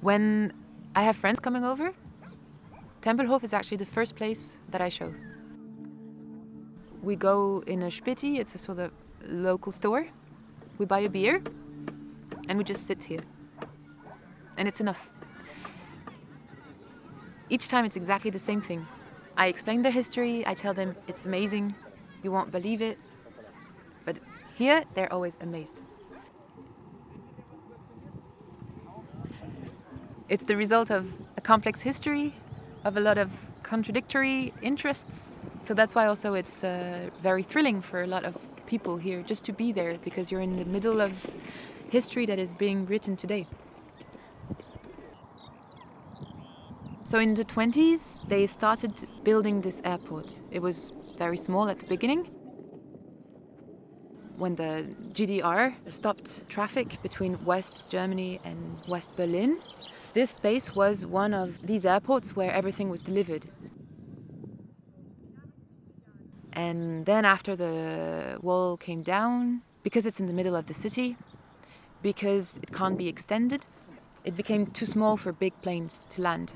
When I have friends coming over, Tempelhof is actually the first place that I show. We go in a Späti, it's a sort of local store. We buy a beer and we just sit here. And it's enough. Each time it's exactly the same thing. I explain their history, I tell them it's amazing, you won't believe it. But here they're always amazed. It's the result of a complex history, of a lot of contradictory interests. So that's why also it's very thrilling for a lot of people here just to be there, because you're in the middle of history that is being written today. So in the 20s, they started building this airport. It was very small at the beginning. When the GDR stopped traffic between West Germany and West Berlin, this space was one of these airports where everything was delivered. And then after the wall came down, because it's in the middle of the city, because it can't be extended, it became too small for big planes to land.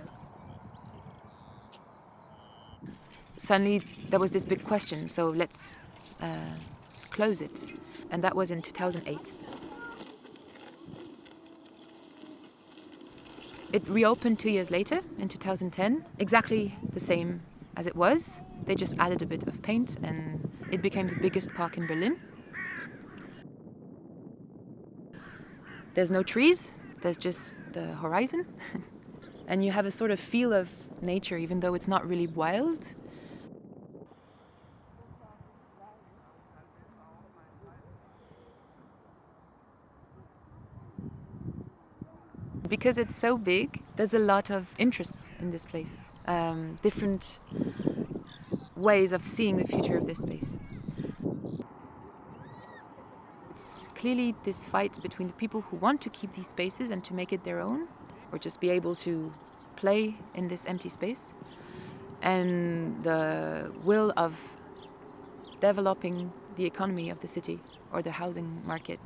Suddenly there was this big question, so let's close it. And that was in 2008. It reopened 2 years later, in 2010, exactly the same as it was. They just added a bit of paint and it became the biggest park in Berlin. There's no trees, there's just the horizon. And you have a sort of feel of nature, even though it's not really wild. Because it's so big, there's a lot of interests in this place. Different ways of seeing the future of this space. It's clearly this fight between the people who want to keep these spaces and to make it their own, or just be able to play in this empty space, and the will of developing the economy of the city or the housing market.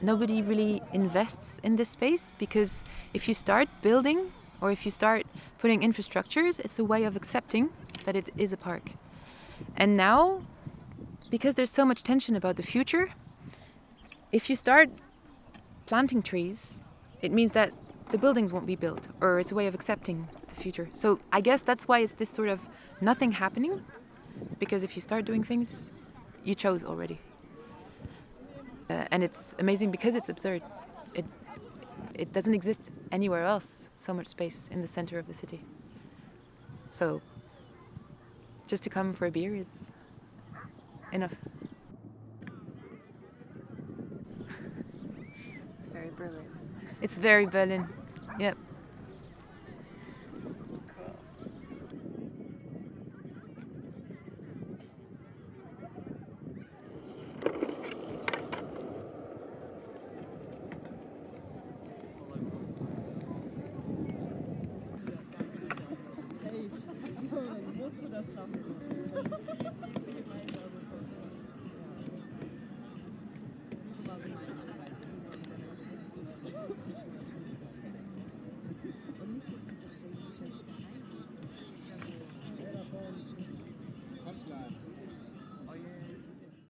Nobody really invests in this space, because if you start building or if you start putting infrastructures, it's a way of accepting that it is a park. And now, because there's so much tension about the future, if you start planting trees, it means that the buildings won't be built, or it's a way of accepting the future. So I guess that's why it's this sort of nothing happening, because if you start doing things, you chose already. And it's amazing because it's absurd. It doesn't exist anywhere else, so much space in the center of the city. So just to come for a beer is enough. It's very Berlin. It's very Berlin. Yep.